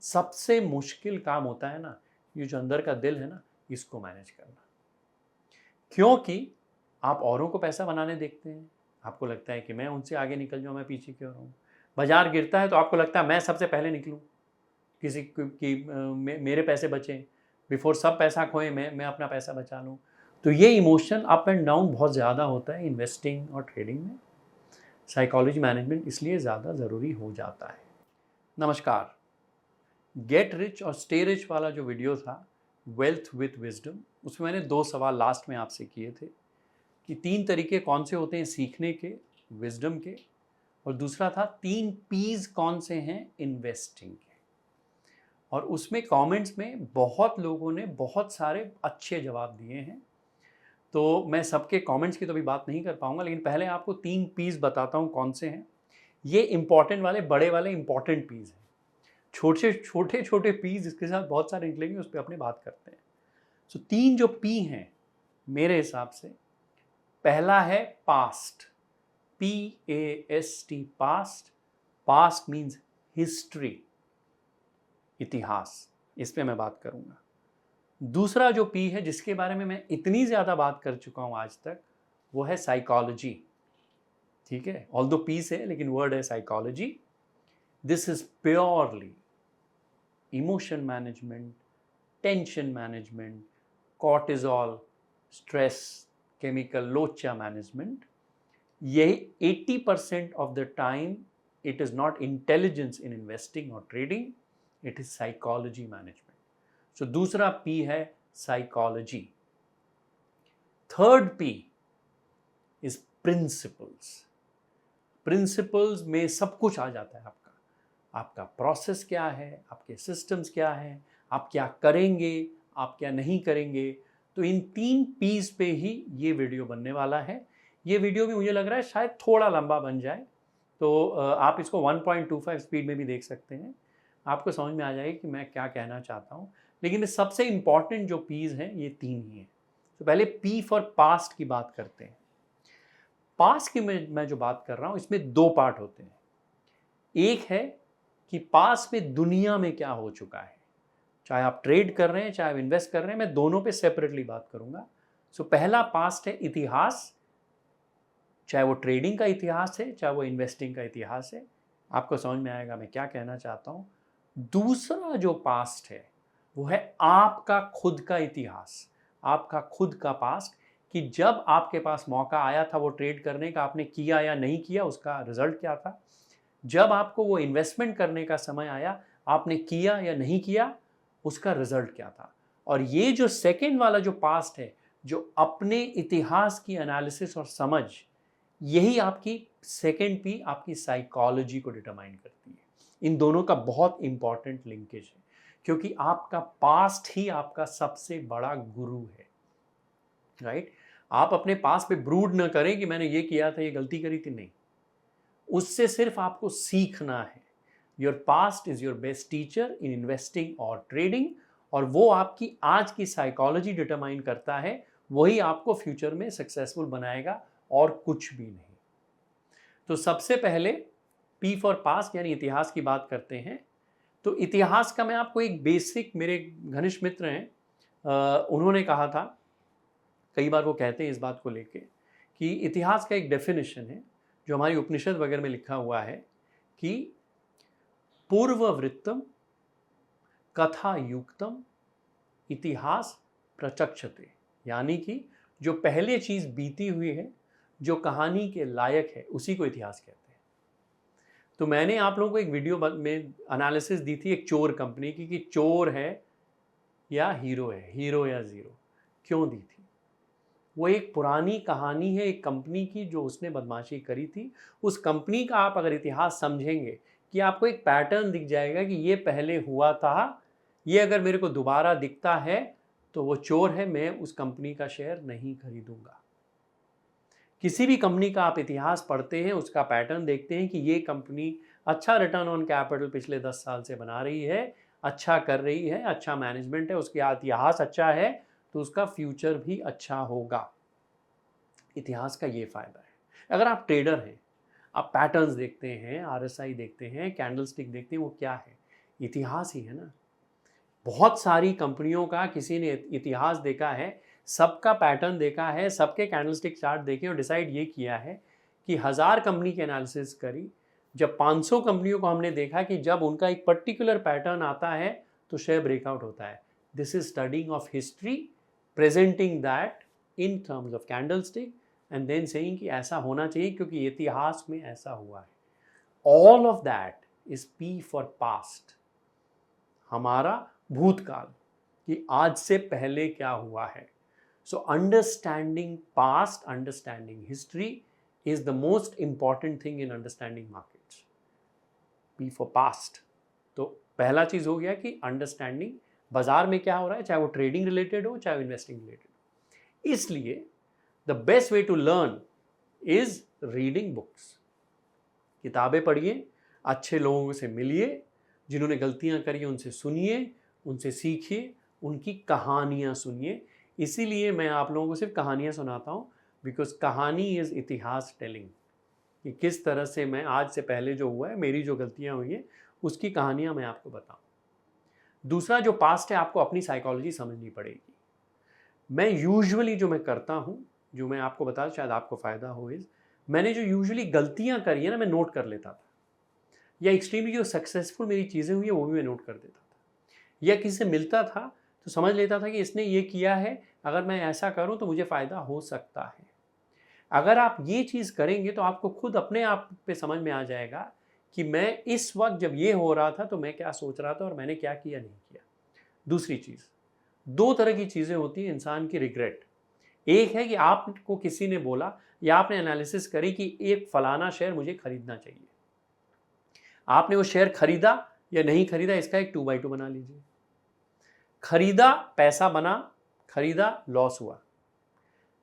सबसे मुश्किल काम होता है ना, ये जो अंदर का दिल है ना, इसको मैनेज करना। क्योंकि आप औरों को पैसा बनाने देखते हैं, आपको लगता है कि मैं उनसे आगे निकल जाऊँ, मैं पीछे क्यों रहूँ। बाजार गिरता है तो आपको लगता है मैं सबसे पहले निकलूँ, किसी की मेरे पैसे बचें, बिफोर सब पैसा खोएं मैं अपना पैसा बचा लूँ। तो ये इमोशन अप एंड डाउन बहुत ज़्यादा होता है इन्वेस्टिंग और ट्रेडिंग में। साइकोलॉजी मैनेजमेंट इसलिए ज़्यादा ज़रूरी हो जाता है। नमस्कार। गेट रिच और स्टे रिच वाला जो वीडियो था, वेल्थ विथ विजडम, उसमें मैंने 2 सवाल लास्ट में आपसे किए थे कि 3 तरीके कौन से होते हैं सीखने के, विजडम के, और दूसरा था 3 पीज कौन से हैं इन्वेस्टिंग के। और उसमें कमेंट्स में बहुत लोगों ने बहुत सारे अच्छे जवाब दिए हैं, तो मैं सबके कमेंट्स की तो अभी बात नहीं कर पाऊंगा, लेकिन पहले आपको 3 पीज बताता हूं कौन से हैं। ये इंपॉर्टेंट वाले, बड़े वाले इंपॉर्टेंट पीज हैं। छोटे छोटे छोटे पीज इसके साथ बहुत सारे निकलेंगे, उस पर अपने बात करते हैं। सो 3 जो पी हैं मेरे हिसाब से, पहला है past, PAST, past. Past means history, इतिहास, इस पे मैं बात करूंगा। दूसरा जो पी है जिसके बारे में मैं इतनी ज्यादा बात कर चुका हूं आज तक, वो है साइकोलॉजी। ठीक है, ऑल दो पीस है लेकिन वर्ड है psychology. This is purely emotion management, tension management, cortisol, stress chemical, लोचा मैनेजमेंट। यही 80% of the time it is not intelligence in investing और trading, it is psychology management. So दूसरा पी है psychology. Third P is principles. Principles में सब कुछ आ जाता है आपका। आपका प्रोसेस क्या है, आपके सिस्टम्स क्या है, आप क्या करेंगे, आप क्या नहीं करेंगे। तो इन 3 पीस पे ही ये वीडियो बनने वाला है। ये वीडियो भी मुझे लग रहा है शायद थोड़ा लंबा बन जाए, तो आप इसको 1.25 स्पीड में भी देख सकते हैं, आपको समझ में आ जाएगी कि मैं क्या कहना चाहता हूँ। लेकिन सबसे इंपॉर्टेंट जो पीस हैं ये 3 ही हैं। तो पहले पी फॉर पास्ट की बात करते हैं। पास्ट की मैं जो बात कर रहा हूँ इसमें 2 पार्ट होते हैं। एक है कि पास्ट में दुनिया में क्या हो चुका है, चाहे आप ट्रेड कर रहे हैं चाहे आप इन्वेस्ट कर रहे हैं, मैं दोनों पे सेपरेटली बात करूंगा। सो पहला पास्ट है इतिहास, चाहे वो ट्रेडिंग का इतिहास है चाहे वो इन्वेस्टिंग का इतिहास है, आपको समझ में आएगा मैं क्या कहना चाहता हूँ। दूसरा जो पास्ट है वो है आपका खुद का इतिहास, आपका खुद का पास्ट, कि जब आपके पास मौका आया था वो ट्रेड करने का, आपने किया या नहीं किया, उसका रिजल्ट क्या था। जब आपको वो इन्वेस्टमेंट करने का समय आया, आपने किया या नहीं किया, उसका रिजल्ट क्या था। और ये जो सेकेंड वाला जो पास्ट है, जो अपने इतिहास की एनालिसिस और समझ, यही आपकी सेकेंड पी आपकी साइकोलॉजी को डिटरमाइन करती है। इन दोनों का बहुत इंपॉर्टेंट लिंकेज है, क्योंकि आपका पास्ट ही आपका सबसे बड़ा गुरु है। राइट? आप अपने पास्ट पे ब्रूड न करें कि मैंने ये किया था, ये गलती करी थी, नहीं। उससे सिर्फ आपको सीखना है। Your past is your best teacher in investing और ट्रेडिंग, और वो आपकी आज की साइकोलॉजी डिटरमाइन करता है, वही आपको फ्यूचर में सक्सेसफुल बनाएगा और कुछ भी नहीं। तो सबसे पहले पी फॉर पास्ट यानी इतिहास की बात करते हैं। तो इतिहास का मैं आपको एक बेसिक, मेरे घनिष्ठ मित्र हैं, उन्होंने कहा था, कई बार वो कहते हैं इस बात को लेके कि इतिहास का एक डेफिनेशन है जो हमारी उपनिषद वगैरह में लिखा हुआ है कि पूर्ववृत्तम कथा युक्तम इतिहास प्रचक्षते, यानी कि जो पहले चीज बीती हुई है, जो कहानी के लायक है, उसी को इतिहास कहते हैं। तो मैंने आप लोगों को एक वीडियो में एनालिसिस दी थी एक चोर कंपनी की, कि चोर है या हीरो है, हीरो या जीरो, क्यों दी थी। वो एक पुरानी कहानी है एक कंपनी की जो उसने बदमाशी करी थी। उस कंपनी का आप अगर इतिहास समझेंगे कि आपको एक पैटर्न दिख जाएगा कि ये पहले हुआ था, ये अगर मेरे को दोबारा दिखता है तो वो चोर है, मैं उस कंपनी का शेयर नहीं खरीदूंगा। किसी भी कंपनी का आप इतिहास पढ़ते हैं, उसका पैटर्न देखते हैं कि ये कंपनी अच्छा रिटर्न ऑन कैपिटल पिछले 10 साल से बना रही है, अच्छा कर रही है, अच्छा मैनेजमेंट है, उसका इतिहास अच्छा है, तो उसका फ्यूचर भी अच्छा होगा। इतिहास का ये फायदा है। अगर आप ट्रेडर हैं, आप पैटर्न्स देखते हैं, RSI देखते हैं, कैंडलस्टिक देखते हैं, वो क्या है, इतिहास ही है ना। बहुत सारी कंपनियों का किसी ने इतिहास देखा है, सबका पैटर्न देखा है, सबके कैंडलस्टिक चार्ट देखे और डिसाइड ये किया है कि 1000 कंपनी की एनालिसिस करी, जब 500 कंपनियों को हमने देखा कि जब उनका एक पर्टिकुलर पैटर्न आता है तो शेयर ब्रेकआउट होता है। This is studying of history, presenting that in terms of candlestick and then saying कि ऐसा होना चाहिए क्योंकि इतिहास में ऐसा हुआ है। All of that is P for past, हमारा भूतकाल, कि आज से पहले क्या हुआ है। So understanding past, understanding history is the most important thing in understanding markets. P for past. तो पहला चीज हो गया कि अंडरस्टैंडिंग बाजार में क्या हो रहा है, चाहे वो ट्रेडिंग रिलेटेड हो चाहे इन्वेस्टिंग रिलेटेड हो। इसलिए the best way to learn is reading books. किताबें पढ़िए, अच्छे लोगों से मिलिए, जिन्होंने गलतियां करी उनसे सुनिए, उनसे सीखिए, उनकी कहानियां सुनिए। इसीलिए मैं आप लोगों को सिर्फ कहानियां सुनाता हूँ, बिकॉज कहानी इज इतिहास टेलिंग, कि किस तरह से मैं आज से पहले जो हुआ है, मेरी जो गलतियां हुई है, उसकी कहानियां मैं आपको बताऊं। दूसरा जो पास्ट है, आपको अपनी साइकोलॉजी समझनी पड़ेगी। मैं यूजुअली जो मैं करता हूँ, जो मैं आपको बता, शायद आपको फ़ायदा हो, इस मैंने जो यूजुअली गलतियाँ करी है ना, मैं नोट कर लेता था, या एक्सट्रीमली जो सक्सेसफुल मेरी चीज़ें हुई है वो भी मैं नोट कर देता था, या किसी से मिलता था तो समझ लेता था कि इसने ये किया है, अगर मैं ऐसा करूँ तो मुझे फ़ायदा हो सकता है। अगर आप ये चीज़ करेंगे तो आपको खुद अपने आप पे समझ में आ जाएगा कि मैं इस वक्त जब ये हो रहा था तो मैं क्या सोच रहा था और मैंने क्या किया नहीं किया। दूसरी चीज़, दो तरह की चीज़ें होती हैं इंसान की रिग्रेट। एक है कि आपको किसी ने बोला या आपने एनालिसिस करी कि एक फलाना शेयर मुझे खरीदना चाहिए, आपने वो शेयर खरीदा या नहीं खरीदा, इसका एक 2x2 बना लीजिए। खरीदा, पैसा बना, खरीदा, लॉस हुआ।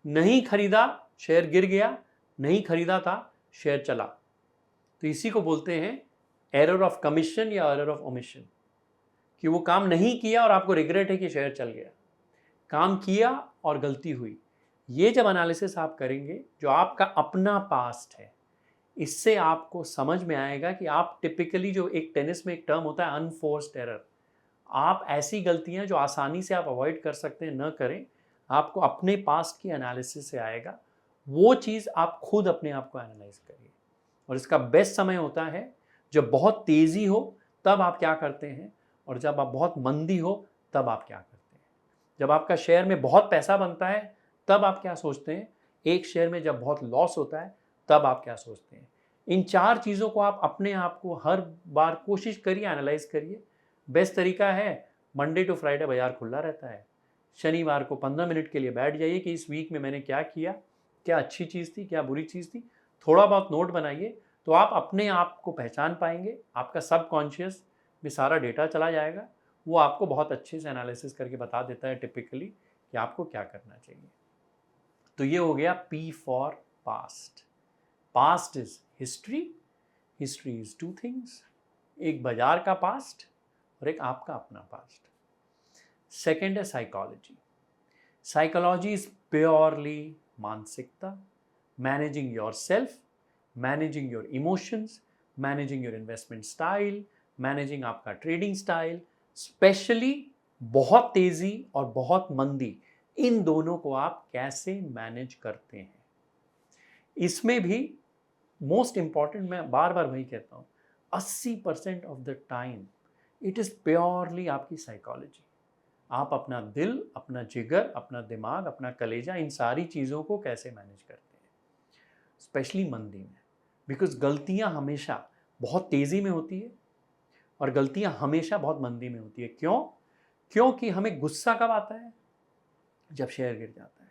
नहीं खरीदा, शेयर गिर गया, नहीं खरीदा था, शेयर चला। तो इसी को बोलते हैं एरर ऑफ कमीशन या एरर ऑफ ओमिशन, कि वो काम नहीं किया और आपको रिग्रेट है कि शेयर चल गया। काम किया और गलती हुई। ये जब एनालिसिस आप करेंगे, जो आपका अपना पास्ट है, इससे आपको समझ में आएगा कि आप टिपिकली, जो एक टेनिस में एक टर्म होता है अनफोर्स्ड एरर, आप ऐसी गलतियां जो आसानी से आप अवॉइड कर सकते हैं न करें। आपको अपने पास्ट की एनालिसिस से आएगा, वो चीज़ आप खुद अपने आप को एनालाइज करिए। और इसका बेस्ट समय होता है जब बहुत तेज़ी हो, तब आप क्या करते हैं, और जब आप बहुत मंदी हो तब आप क्या करते हैं। जब आपका शेयर में बहुत पैसा बनता है तब आप क्या सोचते हैं, एक शेयर में जब बहुत लॉस होता है तब आप क्या सोचते हैं। इन चार चीज़ों को आप अपने आप को हर बार कोशिश करिए, एनालाइज करिए। बेस्ट तरीका है, मंडे टू फ्राइडे बाजार खुला रहता है, शनिवार को 15 मिनट के लिए बैठ जाइए कि इस वीक में मैंने क्या किया, क्या अच्छी चीज़ थी, क्या बुरी चीज़ थी, थोड़ा बहुत नोट बनाइए। तो आप अपने आप को पहचान पाएंगे, आपका सबकॉन्शियस में सारा डेटा चला जाएगा, वो आपको बहुत अच्छे से एनालिसिस करके बता देता है टिपिकली कि आपको क्या करना चाहिए। तो ये हो गया P for past. Past is history, history is two things, एक बाजार का पास्ट और एक आपका अपना पास्ट। सेकेंड है साइकोलॉजी। साइकोलॉजी इज प्योरली मानसिकता, managing your self, managing your emotions, managing your investment style, managing आपका ट्रेडिंग स्टाइल। स्पेशली बहुत तेजी और बहुत मंदी, इन दोनों को आप कैसे मैनेज करते हैं। इसमें भी मोस्ट इंपॉर्टेंट, मैं बार बार वही कहता हूँ, 80% of the time it is purely आपकी साइकोलॉजी। आप अपना दिल, अपना जिगर, अपना दिमाग, अपना कलेजा, इन सारी चीज़ों को कैसे मैनेज करते हैं, स्पेशली मंदी में। बिकॉज गलतियां हमेशा बहुत तेज़ी में होती है और गलतियां हमेशा बहुत मंदी में होती है। क्यों? क्योंकि हमें गुस्सा कब आता है, जब शेयर गिर जाता है,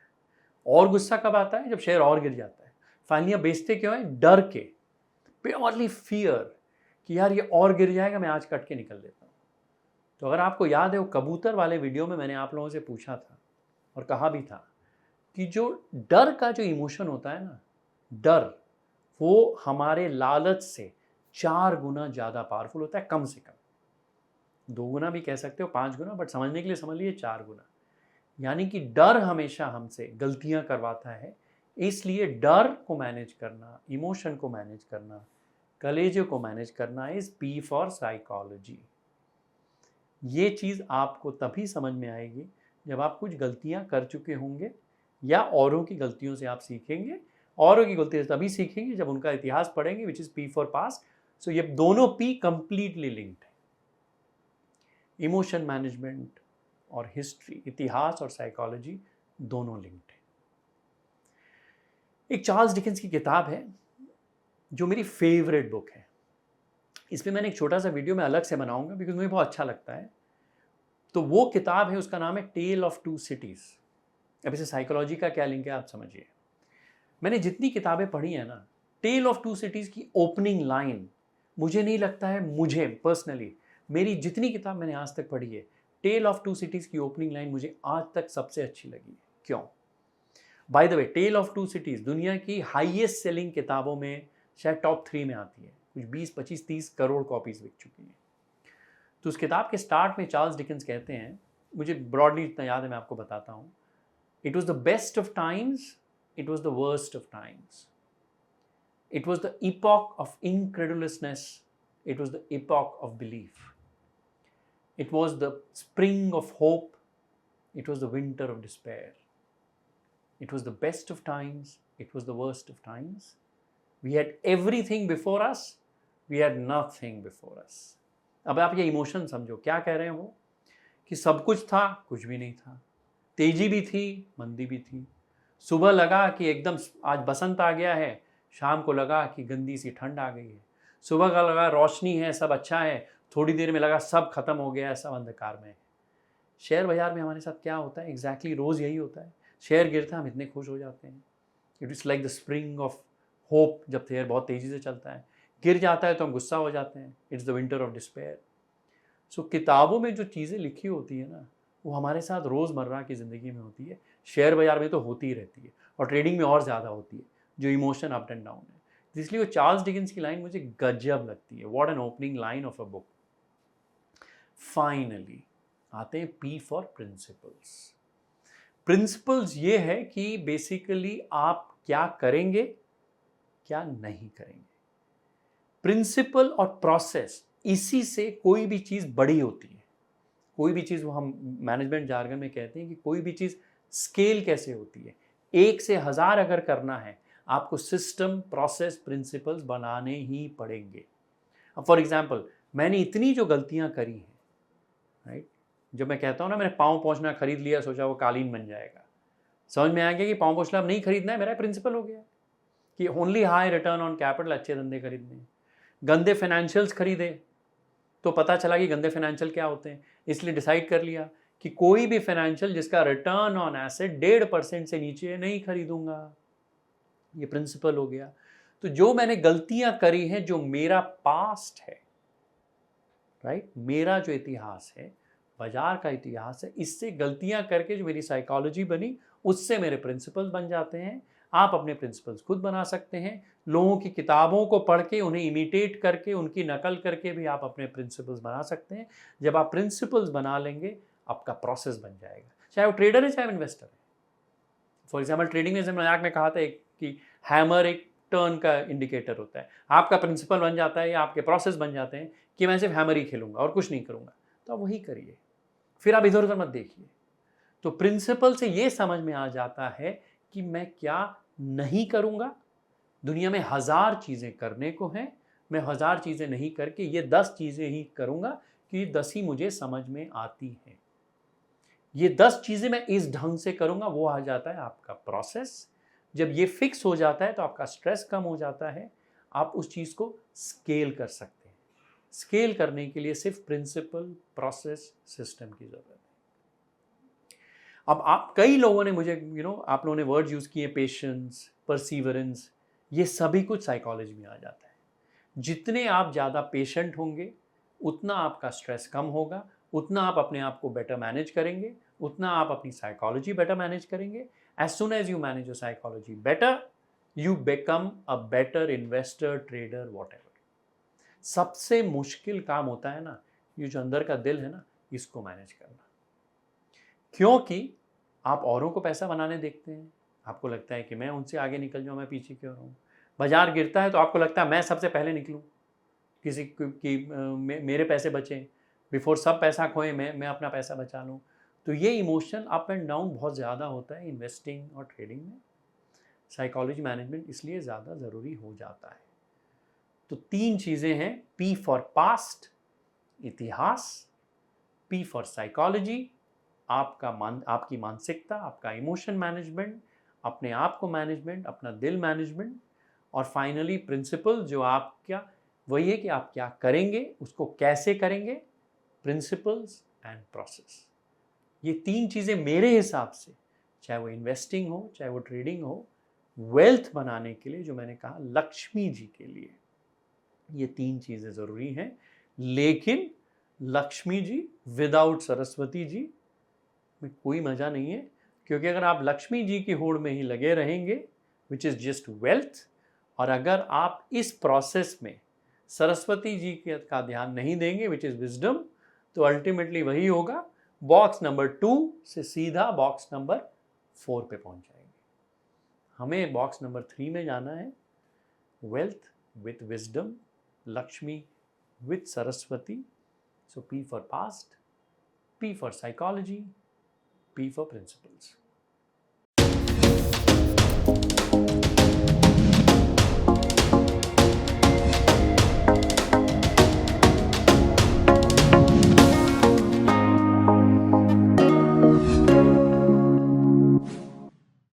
और गुस्सा कब आता है, जब शेयर और गिर जाता है। फाइनली बेचते क्यों है, डर के, प्योरली फियर कि यार ये और गिर जाएगा, मैं आज कट के निकल देता हूँ। तो अगर आपको याद है, वो कबूतर वाले वीडियो में मैंने आप लोगों से पूछा था और कहा भी था कि जो डर का जो इमोशन होता है ना, डर, वो हमारे लालच से 4 गुना ज़्यादा पावरफुल होता है, कम से कम 2 गुना भी कह सकते हो, 5 गुना, बट समझने के लिए समझ लीजिए 4 गुना। यानी कि डर हमेशा हमसे गलतियां करवाता है। इसलिए डर को मैनेज करना, इमोशन को मैनेज करना, कलेजे को मैनेज करना इज पी फॉर साइकोलॉजी। ये चीज़ आपको तभी समझ में आएगी जब आप कुछ गलतियां कर चुके होंगे या औरों की गलतियों से आप सीखेंगे। औरों की गलतियों से तभी सीखेंगे जब उनका इतिहास पढ़ेंगे, which is P for past. So ये दोनों पी कंप्लीटली लिंक्ड है। इमोशन मैनेजमेंट और हिस्ट्री, इतिहास और साइकोलॉजी दोनों लिंक्ड है। एक चार्ल्स डिकेंस की किताब है जो मेरी फेवरेट बुक है। इसमें मैंने एक छोटा सा वीडियो में अलग से बनाऊंगा बिकॉज मुझे बहुत अच्छा लगता है। तो वो किताब है, उसका नाम है टेल ऑफ टू सिटीज़। अब इसे साइकोलॉजी का क्या लिंक है आप समझिए। मैंने जितनी किताबें पढ़ी है ना, टेल ऑफ टू सिटीज़ की ओपनिंग लाइन मुझे नहीं लगता है, मुझे पर्सनली मेरी जितनी किताब मैंने आज तक पढ़ी है, टेल ऑफ टू सिटीज़ की ओपनिंग लाइन मुझे आज तक सबसे अच्छी लगी है। क्यों? By the way, Tale of Two Cities दुनिया की हाईएस्ट सेलिंग किताबों में शायद टॉप 3 में आती है। कुछ 20, 25, 30 करोड़ कॉपीज बिक चुकी हैं। तो उस किताब के स्टार्ट में चार्ल्स डिकेंस कहते हैं, मुझे ब्रॉडली इतना याद है, मैं आपको बताता हूँ। It was the best of times, it was the worst of times, it was the epoch of incredulousness, it was the epoch of belief, it was the spring of hope, it was the winter of despair, it was the best of times, it was the worst of times, we had everything before us, we had nothing before us. अब आप ये emotion समझो, क्या कह रहे हैं वो, कि सब कुछ था, कुछ भी नहीं था, तेजी भी थी, मंदी भी थी। सुबह लगा कि एकदम आज बसंत आ गया है, शाम को लगा कि गंदी सी ठंड आ गई है। सुबह का लगा रोशनी है, सब अच्छा है, थोड़ी देर में लगा सब खत्म हो गया है, सब अंधकार में है। शेयर बाजार में हमारे साथ क्या होता है, एग्जैक्टली रोज़ यही होता है। शेयर गिरता है, हम इतने खुश हो जाते हैं, it is like the spring of hope, जब शेयर बहुत तेज़ी से चलता है। गिर जाता है तो हम गुस्सा हो जाते हैं, it's the winter of despair. So किताबों में जो चीज़ें लिखी होती है ना, वो हमारे साथ रोज़मर्रा की ज़िंदगी में होती है। शेयर बाजार में तो होती ही रहती है, और ट्रेडिंग में और ज़्यादा होती है, जो इमोशन अप एंड डाउन है। इसलिए वो चार्ल्स डिकेंस की लाइन मुझे गजब लगती है। What an opening line of a book. Finally आते हैं पी फॉर प्रिंसिपल्स। प्रिंसिपल्स ये है कि बेसिकली आप क्या करेंगे, क्या नहीं करेंगे। प्रिंसिपल और प्रोसेस, इसी से कोई भी चीज़ बड़ी होती है। कोई भी चीज़, वो हम मैनेजमेंट जार्गन में कहते हैं कि कोई भी चीज़ स्केल कैसे होती है। 1 से 1000 अगर करना है, आपको सिस्टम, प्रोसेस, प्रिंसिपल्स बनाने ही पड़ेंगे। अब फॉर एग्जांपल, मैंने इतनी जो गलतियां करी हैं, राइट, जब मैं कहता हूँ ना, मैंने पाँव पोंछना खरीद लिया, सोचा वो कालीन बन जाएगा, समझ में आ गया कि पाँव पोंछना अब नहीं खरीदना है, मेरा प्रिंसिपल हो गया कि only high return on capital अच्छे धंधे खरीदने। गंदे फाइनेंशियल्स खरीदे तो पता चला कि गंदे फाइनेंशियल क्या होते हैं, इसलिए डिसाइड कर लिया कि कोई भी फाइनेंशियल जिसका रिटर्न ऑन एसेट 1.5% से नीचे नहीं खरीदूंगा। ये प्रिंसिपल हो गया। तो जो मैंने गलतियां करी हैं, जो मेरा पास्ट है, राइट, मेरा जो इतिहास है, बाजार का इतिहास है, इससे गलतियां करके जो मेरी साइकोलॉजी बनी, उससे मेरे प्रिंसिपल्स बन जाते हैं। आप अपने प्रिंसिपल्स खुद बना सकते हैं। लोगों की किताबों को पढ़ के, उन्हें इमिटेट करके, उनकी नकल करके भी आप अपने प्रिंसिपल्स बना सकते हैं। जब आप प्रिंसिपल्स बना लेंगे, आपका प्रोसेस बन जाएगा, चाहे वो ट्रेडर है चाहे इन्वेस्टर है। फॉर एग्जाम्पल, ट्रेडिंग में जैसे मजाक में कहा था कि हैमर एक टर्न का इंडिकेटर होता है। आपका प्रिंसिपल बन जाता है या आपके प्रोसेस बन जाते हैं कि मैं सिर्फ हैमर ही खेलूंगा और कुछ नहीं करूंगा, तो आप वही करिए, फिर आप इधर उधर मत देखिए। तो प्रिंसिपल से ये समझ में आ जाता है कि मैं क्या नहीं करूंगा। दुनिया में 1000 चीजें करने को हैं, मैं 1000 चीजें नहीं करके ये 10 चीजें ही करूंगा कि 10 ही मुझे समझ में आती हैं। ये 10 चीजें मैं इस ढंग से करूंगा, वो आ जाता है आपका प्रोसेस। जब ये फिक्स हो जाता है तो आपका स्ट्रेस कम हो जाता है, आप उस चीज को स्केल कर सकते हैं। स्केल करने के लिए सिर्फ प्रिंसिपल, प्रोसेस, सिस्टम की जरूरत है। अब आप, कई लोगों ने मुझे आप लोगों ने वर्ड यूज किए, पेशेंस, परसीवरेंस, ये सभी कुछ साइकोलॉजी में आ जाता है। जितने आप ज़्यादा पेशेंट होंगे, उतना आपका स्ट्रेस कम होगा, उतना आप अपने आप को बेटर मैनेज करेंगे, उतना आप अपनी साइकोलॉजी बेटर मैनेज करेंगे। As soon as you manage your psychology better, you become a better investor, trader, whatever. सबसे मुश्किल काम होता है ना, ये जो अंदर का दिल है ना, इसको मैनेज करना। क्योंकि आप औरों को पैसा बनाने देखते हैं, आपको लगता है कि मैं उनसे आगे निकल जाऊँ, मैं पीछे क्यों रहूँ। बाजार गिरता है तो आपको लगता है मैं सबसे पहले निकलूँ, किसी की मेरे पैसे बचें। बिफोर सब पैसा खोए मैं अपना पैसा बचा लूँ। तो ये इमोशन अप एंड डाउन बहुत ज़्यादा होता है इन्वेस्टिंग और ट्रेडिंग में। साइकोलॉजी मैनेजमेंट इसलिए ज़्यादा ज़रूरी हो जाता है। तो 3 चीज़ें हैं, पी फॉर पास्ट, इतिहास, पी फॉर साइकोलॉजी, आपकी मानसिकता, आपका इमोशन मैनेजमेंट, अपने आप को मैनेजमेंट, अपना दिल मैनेजमेंट, और फाइनली प्रिंसिपल जो आपका वही है कि आप क्या करेंगे, उसको कैसे करेंगे, प्रिंसिपल्स एंड प्रोसेस। ये 3 चीज़ें मेरे हिसाब से, चाहे वो इन्वेस्टिंग हो, चाहे वो ट्रेडिंग हो, वेल्थ बनाने के लिए, जो मैंने कहा लक्ष्मी जी के लिए, ये 3 चीज़ें ज़रूरी हैं। लेकिन लक्ष्मी जी विदाउट सरस्वती जी में कोई मज़ा नहीं है, क्योंकि अगर आप लक्ष्मी जी की होड़ में ही लगे रहेंगे, विच इज़ जस्ट वेल्थ, और अगर आप इस प्रोसेस में सरस्वती जी का ध्यान नहीं देंगे, विच इज़ विजडम, तो अल्टीमेटली वही होगा, बॉक्स नंबर 2 से सीधा बॉक्स नंबर 4 पे पहुंच जाएंगे। हमें बॉक्स नंबर 3 में जाना है, wealth with wisdom, Lakshmi with Saraswati. So P for past, P for psychology, P for principles.